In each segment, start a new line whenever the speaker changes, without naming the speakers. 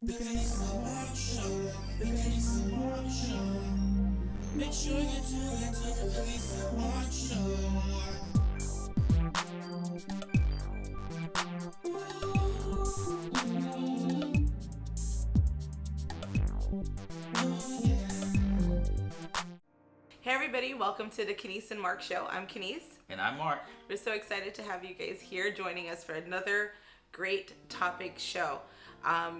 The Kenise and Marc Show. The Kenise and Marc Show. Make sure you tune into the Kenise and Marc Show.
Hey everybody, welcome to the Kenise and Marc Show. I'm Kenise.
And I'm Mark.
We're so excited to have you guys here joining us for another great topic show.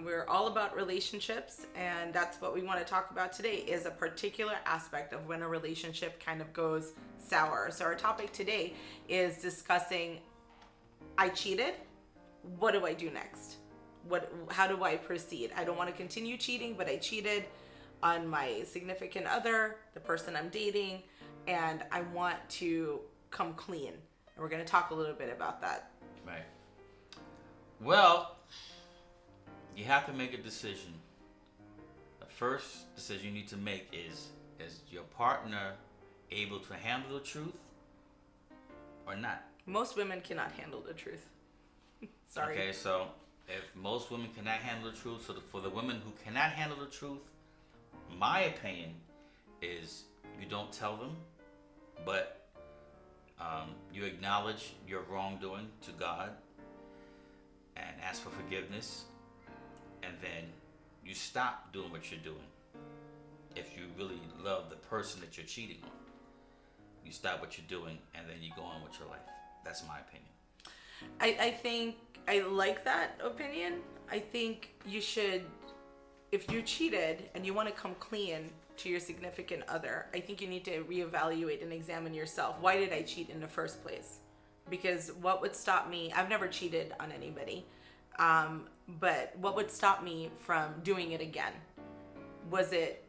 We're all about relationships, and that's what we want to talk about today, is a particular aspect of when a relationship kind of goes sour. So our topic today is discussing, I cheated, what do I do next? How do I proceed? I don't want to continue cheating, but I cheated on my significant other, the person I'm dating, and I want to come clean. And we're going to talk a little bit about that.
Right. Well, you have to make a decision. The first decision you need to make is your partner able to handle the truth or not?
Most women cannot handle the truth. Sorry.
Okay, so if most women cannot handle the truth, so for the women who cannot handle the truth, my opinion is you don't tell them, but you acknowledge your wrongdoing to God and ask for forgiveness, and then you stop doing what you're doing. If you really love the person that you're cheating on, you stop what you're doing and then you go on with your life. That's my opinion.
I think I like that opinion. I think you should, if you cheated and you want to come clean to your significant other, I think you need to reevaluate and examine yourself. Why did I cheat in the first place? Because what would stop me, I've never cheated on anybody, but what would stop me from doing it again? Was it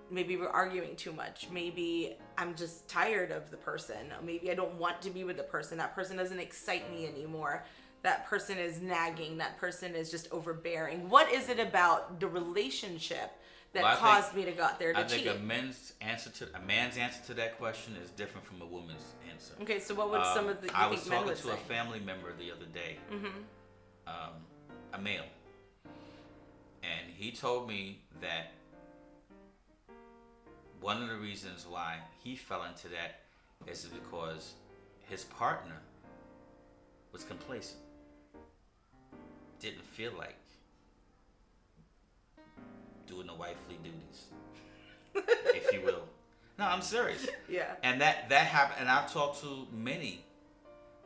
maybe we're arguing too much? Maybe I'm just tired of the person. Maybe I don't want to be with the person. That person doesn't excite me anymore. That person is nagging. That person is just overbearing. What is it about the relationship that caused me to go out there to cheat?
I think a man's answer to that question is different from a woman's answer.
Okay, so what would some of the
I was talking to a family member the other day, a male, and he told me that one of the reasons why he fell into that is because his partner was complacent, didn't feel like doing the wifely duties, if you will. No, I'm serious.
Yeah.
And that happened, and I've talked to many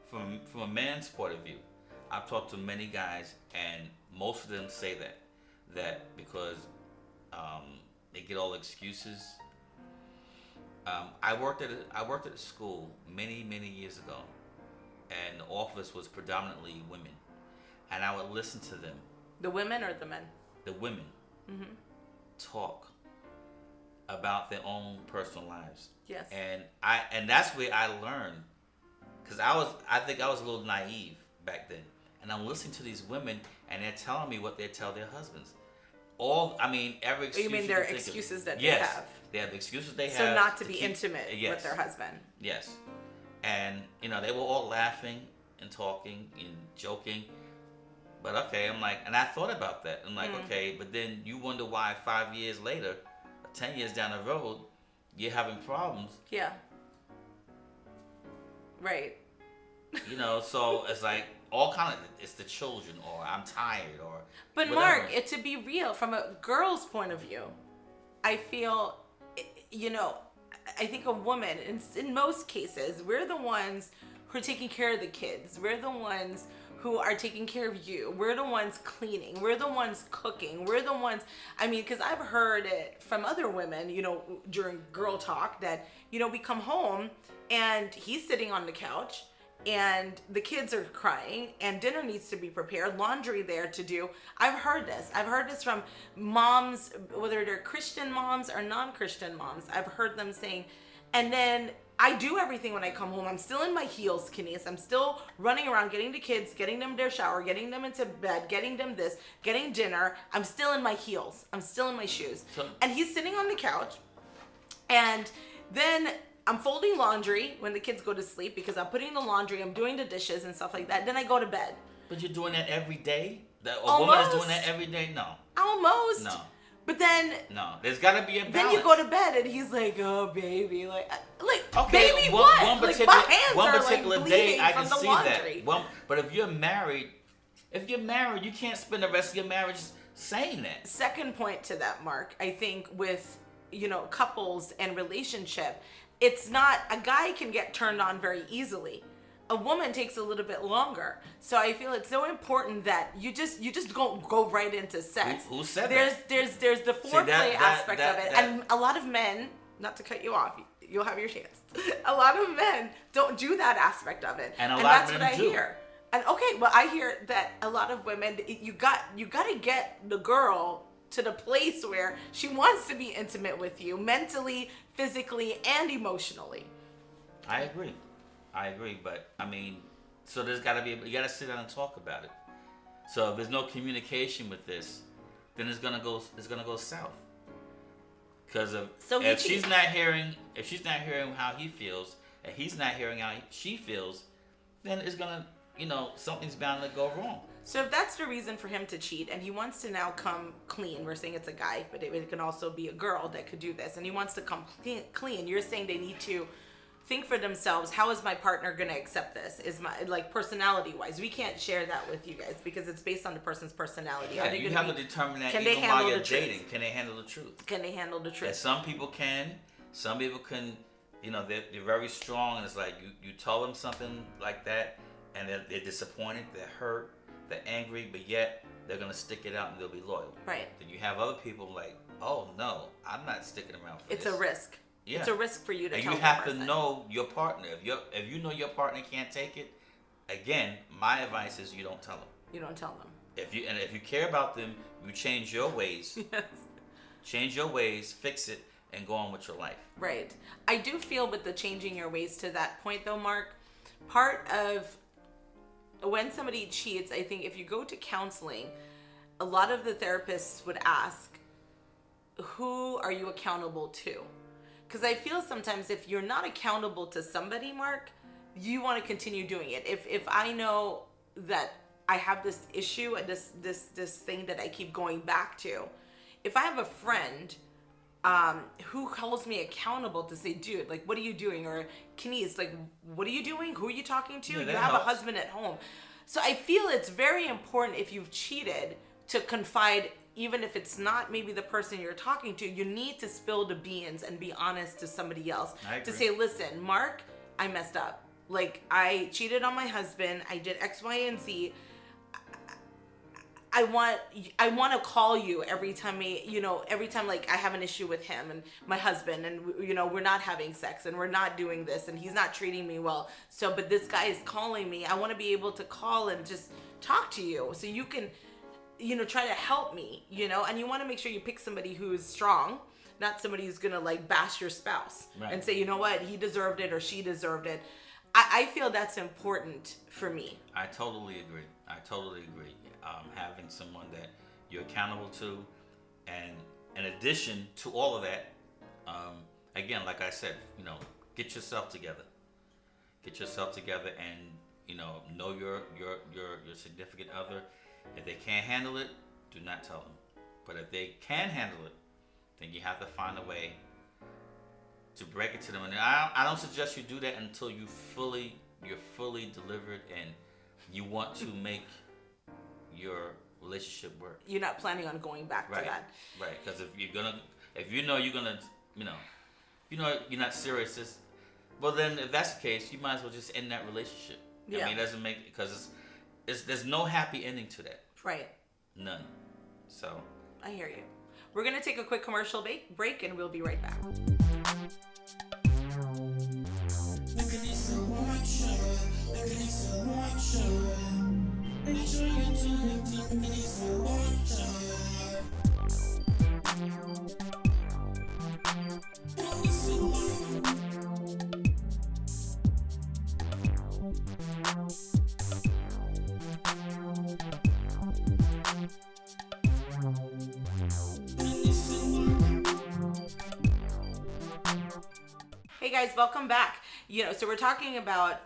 from a man's point of view. I've talked to many guys, and most of them say that because they get all excuses. I worked at a school many years ago, and the office was predominantly women, and I would listen to them.
The women or the men? The
women talk about their own personal lives.
Yes.
And that's where I learned, because I think I was a little naive back then, and I'm listening to these women, and they're telling me what they tell their husbands. Every excuse.
You mean their excuses that they
yes,
have?
They have the excuses they have.
So not to be intimate with their husband.
Yes. And, they were all laughing and talking and joking. But okay, I'm like, and I thought about that. I'm like, okay, but then you wonder why 5 years later, 10 years down the road, you're having problems.
Yeah. Right.
So it's like all kind of, it's the children, or I'm tired, or
But
whatever.
Mark, to be real, from a girl's point of view, I feel, I think a woman, in most cases, we're the ones who are taking care of the kids. We're the ones who are taking care of you. We're the ones cleaning. We're the ones cooking. We're the ones, because I've heard it from other women, during girl talk that, we come home and he's sitting on the couch and the kids are crying and dinner needs to be prepared, laundry there to do. I've heard this. I've heard this from moms, whether they're Christian moms or non-Christian moms. I've heard them saying, and then I do everything when I come home. I'm still in my heels, Kenise. I'm still running around, getting the kids, getting them their shower, getting them into bed, getting them this, getting dinner. I'm still in my heels. I'm still in my shoes. And he's sitting on the couch, and then I'm folding laundry when the kids go to sleep because I'm putting the laundry, I'm doing the dishes and stuff like that. Then I go to bed.
But you're doing that every day? That a woman is
Almost.
doing that every day? No.
Almost.
No.
But then
No. There's got to be a balance.
then you go to bed and he's like, "Oh, baby, like
Okay,
baby,
one
what? Like
particular,
my hands
one
are
particular
like
day
bleeding
I
from
can
the
see
laundry."
that. But if you're married, you can't spend the rest of your marriage saying that.
Second point to that, Mark, I think with, couples and relationship, it's not, a guy can get turned on very easily. A woman takes a little bit longer. So I feel it's so important that you just go right into sex.
Who said
that? There's the foreplay aspect of it. And a lot of men, not to cut you off, you'll have your chance. A lot of men don't do that aspect of it.
And a lot
that's
of
what
them
I
do.
hear. And okay, well, I hear that a lot of women, you got to get the girl to the place where she wants to be intimate with you, mentally, physically, and emotionally.
I agree, but I mean, so there's got to be, you got to sit down and talk about it. So if there's no communication with this, then it's gonna go south. Because if she's not hearing how he feels, and he's not hearing how she feels, then it's gonna, something's bound to go wrong.
So if that's the reason for him to cheat, and he wants to now come clean, we're saying it's a guy, but it can also be a girl that could do this, and he wants to come clean, you're saying they need to think for themselves, how is my partner going to accept this? Is my, personality wise, we can't share that with you guys because it's based on the person's personality.
Yeah, you have to determine that
can
even
they handle
while you're
the truth?
dating. Can they handle the truth?
Can they handle the truth?
And some people can, they're very strong, and it's like you tell them something like that, and they're disappointed, they're hurt, they're angry, but yet they're going to stick it out and they'll be loyal.
Right.
Then you have other people like, oh no, I'm not sticking around for
it's
this.
a risk.
Yeah.
It's a risk for you to
and
tell
you have
the
to
person.
know your partner. If you know your partner can't take it, again, my advice is you don't tell them.
You don't tell them.
If you care about them, you change your ways.
Yes.
Change your ways, fix it, and go on with your life.
Right. I do feel with the changing your ways to that point though, Mark, part of when somebody cheats, I think if you go to counseling, a lot of the therapists would ask, who are you accountable to? Because I feel sometimes if you're not accountable to somebody, Mark, you want to continue doing it. If I know that I have this issue and this thing that I keep going back to, if I have a friend who holds me accountable to say, dude, like, what are you doing? Or Kenise, like, what are you doing? Who are you talking to?
Yeah,
you
that
have
helps.
a husband at home. So I feel it's very important if you've cheated to confide, even if it's not maybe the person you're talking to, you need to spill the beans and be honest to somebody else. To say, listen, Mark, I messed up. Like, I cheated on my husband. I did X, Y, and Z. I want to call you every time like I have an issue with him and my husband, and we're not having sex and we're not doing this and he's not treating me well. So, but this guy is calling me. I want to be able to call and just talk to you so you can, try to help me, and you want to make sure you pick somebody who's strong, not somebody who's going to like bash your spouse and say, you know what, he deserved it or she deserved it. I feel that's important for me.
I totally agree. Having someone that you're accountable to, and in addition to all of that, again, like I said, get yourself together. Get yourself together, and know your significant other. If they can't handle it, do not tell them. But if they can handle it, then you have to find a way to break it to them. And I don't suggest you do that until you're fully delivered and you want to make your relationship work.
You're not planning on going back to that.
Right. Because if you're not serious, well then if that's the case, you might as well just end that relationship.
Yeah.
I mean, it doesn't make, because there's no happy ending to that.
Right.
None. So.
I hear you. We're gonna take a quick commercial break, and we'll be right back.
The Kenise and Marc Show. The Kenise and Marc Show. Make sure you tune into the Kenise and Marc Show. Kenise and Marc.
Hey guys, welcome back. So we're talking about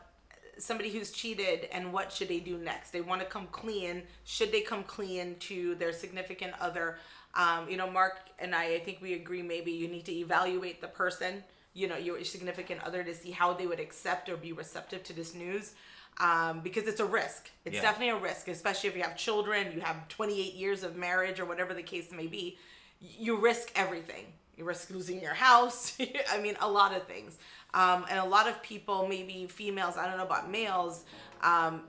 somebody who's cheated, and what should they do next? They want to come clean. Should they come clean to their significant other? Mark and I think we agree maybe you need to evaluate the person, your significant other, to see how they would accept or be receptive to this news. Because it's a risk. It's definitely a risk, especially if you have children, you have 28 years of marriage or whatever the case may be. You risk everything. You risk losing your house. I mean, a lot of things. And a lot of people, maybe females, I don't know about males,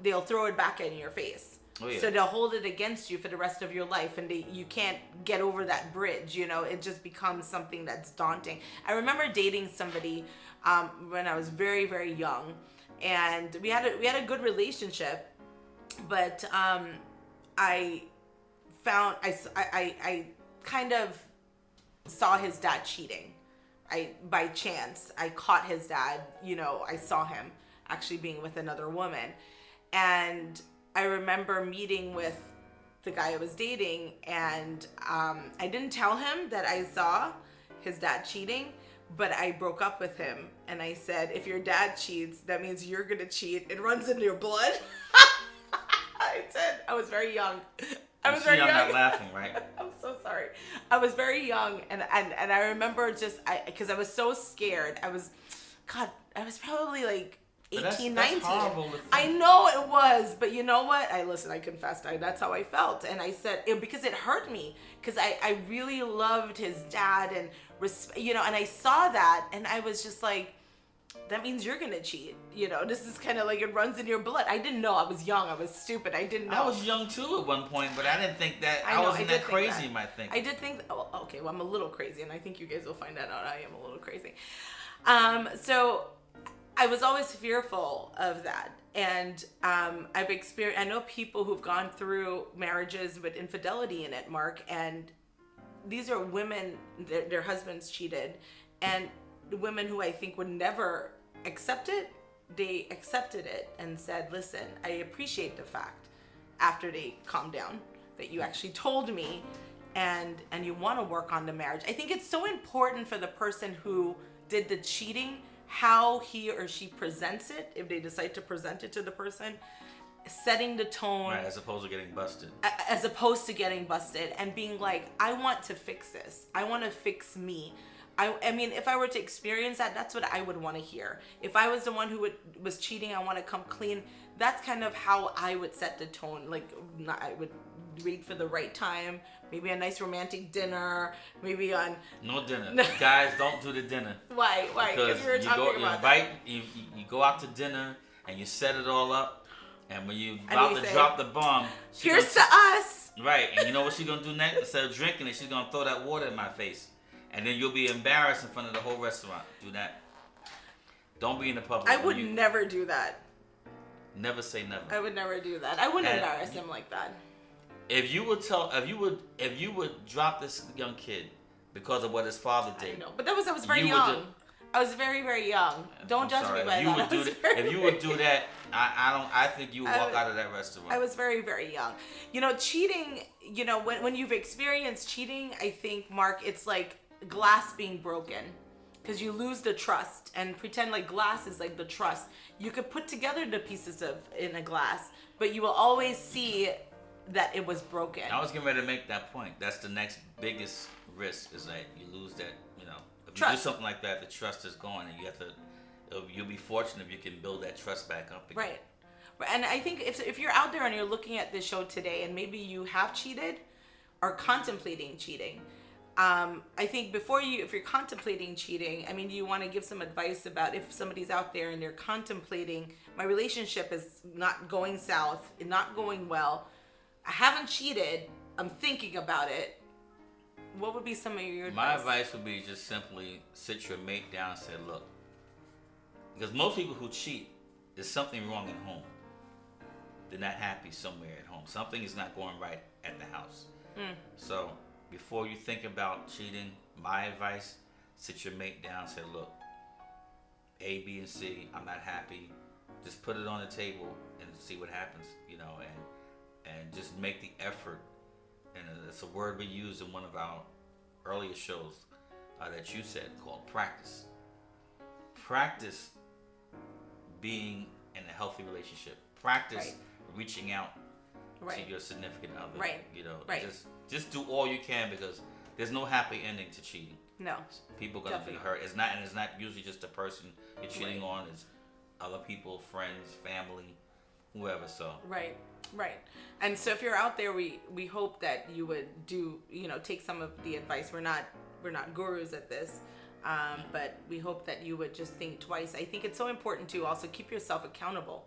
they'll throw it back in your face.
Oh, yeah.
So they'll hold it against you for the rest of your life, and you can't get over that bridge. It just becomes something that's daunting. I remember dating somebody when I was very, very young, and we had a good relationship, but I kind of saw his dad cheating. By chance, I caught his dad. I saw him actually being with another woman, and I remember meeting with the guy I was dating, and I didn't tell him that I saw his dad cheating, but I broke up with him, and I said, if your dad cheats, that means you're gonna cheat. It runs in your blood. I said, I was very young.
I'm not laughing, right?
I'm so sorry. I was very young, and I remember because I was so scared. I was probably like 18, 19.
Horrible.
I know it was, but you know what? I confessed. That's how I felt. And I said, because it hurt me, because I really loved his dad, and and I saw that, and I was just like, that means you're gonna cheat. This is kind of like, it runs in your blood. I didn't know. I was young. I was stupid. I didn't know.
I was young too at one point, but I didn't think that I wasn't that crazy. My thinking.
I did think. Oh, okay. Well, I'm a little crazy, and I think you guys will find that out. I am a little crazy. So I was always fearful of that, and I've experienced. I know people who've gone through marriages with infidelity in it, Mark, and these are women. Their husbands cheated, and the women who I think would never accept it, they accepted it and said, listen, I appreciate the fact, after they calmed down, that you actually told me, and you want to work on the marriage. I think it's so important for the person who did the cheating, how he or she presents it, if they decide to present it to the person, setting the tone.
Right, as opposed to getting busted.
As opposed to getting busted, and being like, I want to fix this. I want to fix me. I mean, if I were to experience that, that's what I would want to hear. If I was the one who was cheating, I want to come clean. That's kind of how I would set the tone. Like, I would wait for the right time. Maybe a nice romantic dinner. Maybe on...
No dinner. Guys, don't do the dinner.
Why? Because we were talking about that.
You go out to dinner, and you set it all up. And when you about to drop the bomb...
Here's to us.
Right. And you know what she's going to do next? Instead of drinking it, she's going to throw that water in my face. And then you'll be embarrassed in front of the whole restaurant. Do that. Don't be in the public.
I would never do that.
Never say never.
I would never do that. I wouldn't embarrass him like that.
If you would drop this young kid because of what his father did.
I know, but I was very young. I was very, very young. Don't judge me by that.
If you would do that, I think you would walk out of that restaurant.
I was very, very young. Cheating, when you've experienced cheating, I think, Mark, it's like glass being broken, because you lose the trust, and pretend like glass is like the trust. You could put together the pieces in a glass, but you will always see that it was broken.
I was getting ready to make that point. That's the next biggest risk, is that you lose that, if
trust.
you do something like that, the trust is gone, and you have to, you'll be fortunate if you can build that trust back up again.
Right. And I think if you're out there and you're looking at this show today, and maybe you have cheated or contemplating cheating, I think if you're contemplating cheating, I mean, you want to give some advice about if somebody's out there and they're contemplating, my relationship is not going south, not going well, I haven't cheated, I'm thinking about it. What would be some of your advice?
My advice would be just simply sit your mate down and say, look, because most people who cheat, there's something wrong at home. They're not happy somewhere at home. Something is not going right at the house. So before you think about cheating, my advice, sit your mate down and say, look, A, B, and C, I'm not happy. Just put it on the table and see what happens, and just make the effort. And it's a word we used in one of our earlier shows that you said, called practice. Practice being in a healthy relationship. Practice
Right.
reaching out
Right.
to your significant other.
Right.
You know,
Right.
just do all you can, because there's no happy ending to cheating.
No.
People gonna
Definitely.
be hurt. It's not usually just the person you're cheating
Right.
on. It's other people, friends, family, whoever. So
Right. Right. And so if you're out there, we hope that you would take some of the advice. We're not gurus at this. But we hope that you would just think twice. I think it's so important to also keep yourself accountable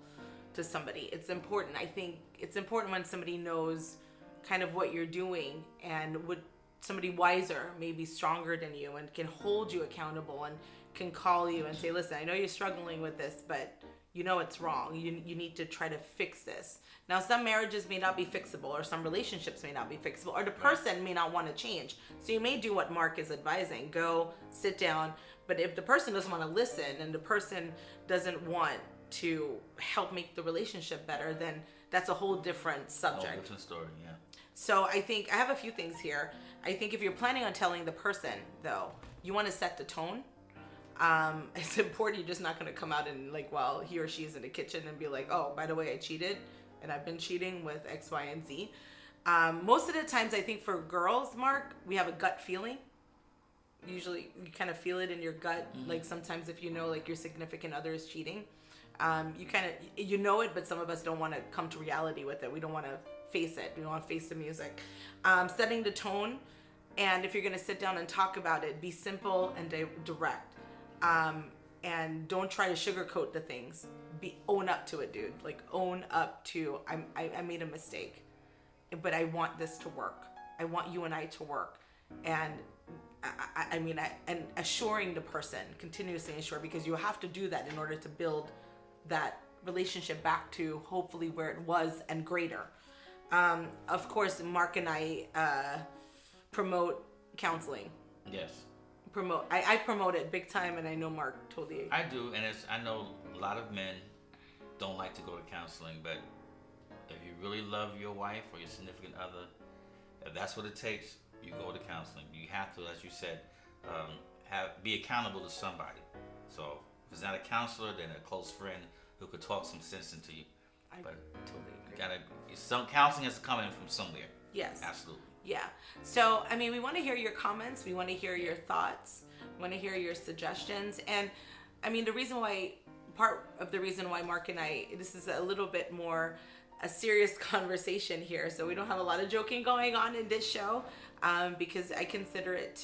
to somebody. It's important. I think it's important when somebody knows kind of what you're doing, and would somebody wiser, maybe stronger than you, and can hold you accountable and can call you and say, listen, I know you're struggling with this, but you know it's wrong. You need to try to fix this. Now, some marriages may not be fixable, or some relationships may not be fixable, or the person may not want to change. So you may do what Marc is advising. Go sit down. But if the person doesn't want to listen, and the person doesn't want to help make the relationship better, then that's a whole different subject.
whole different story. Yeah.
So I think I have a few things here. I think if you're planning on telling the person, though, you want to set the tone. It's important. You're just not going to come out and while he or she is in the kitchen and be like, oh, by the way, I cheated, and I've been cheating with X, Y, and Z. Most of the times, I think for girls, Marc, we have a gut feeling. Usually, you kind of feel it in your gut.
Mm-hmm.
Like sometimes, if you know your significant other is cheating, you kind of know it. But some of us don't want to come to reality with it. We don't want to face it. We don't want to face the music. Setting the tone, and if you're going to sit down and talk about it, be simple and direct. And don't try to sugarcoat the things. Own up to it, dude. Own up to, I made a mistake, but I want this to work. I want you and I to work. And and assuring the person, continuously assure, because you have to do that in order to build that relationship back to hopefully where it was and greater. Of course, Marc and I promote counseling.
Yes.
I promote it big time, and I know Marc totally.
I do, and I know a lot of men don't like to go to counseling, but if you really love your wife or your significant other, if that's what it takes, you go to counseling. You have to, as you said, be accountable to somebody. So if it's not a counselor, then a close friend who could talk some sense into you.
I
But
totally agree.
some counseling has to come in from somewhere.
Yes.
Absolutely.
Yeah. So, we want to hear your comments. We want to hear your thoughts. We want to hear your suggestions. And, part of the reason why Marc and I, this is a little bit more a serious conversation here. So we don't have a lot of joking going on in this show, because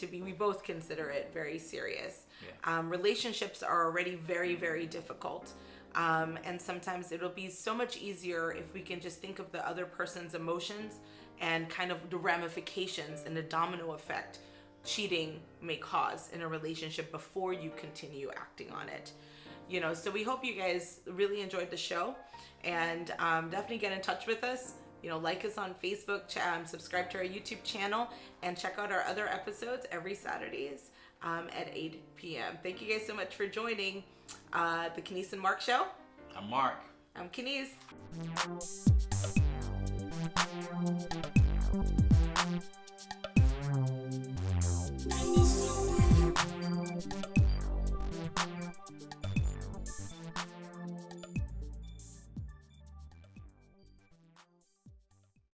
we both consider it very serious.
Yeah.
Relationships are already very, very difficult. And sometimes it'll be so much easier if we can just think of the other person's emotions and kind of the ramifications and the domino effect cheating may cause in a relationship before you continue acting on it. So we hope you guys really enjoyed the show, and definitely get in touch with us. Like us on Facebook, subscribe to our YouTube channel, and check out our other episodes every Saturdays at 8 p.m. Thank you guys so much for joining the Kenise and Marc show.
I'm Marc.
I'm Kenise.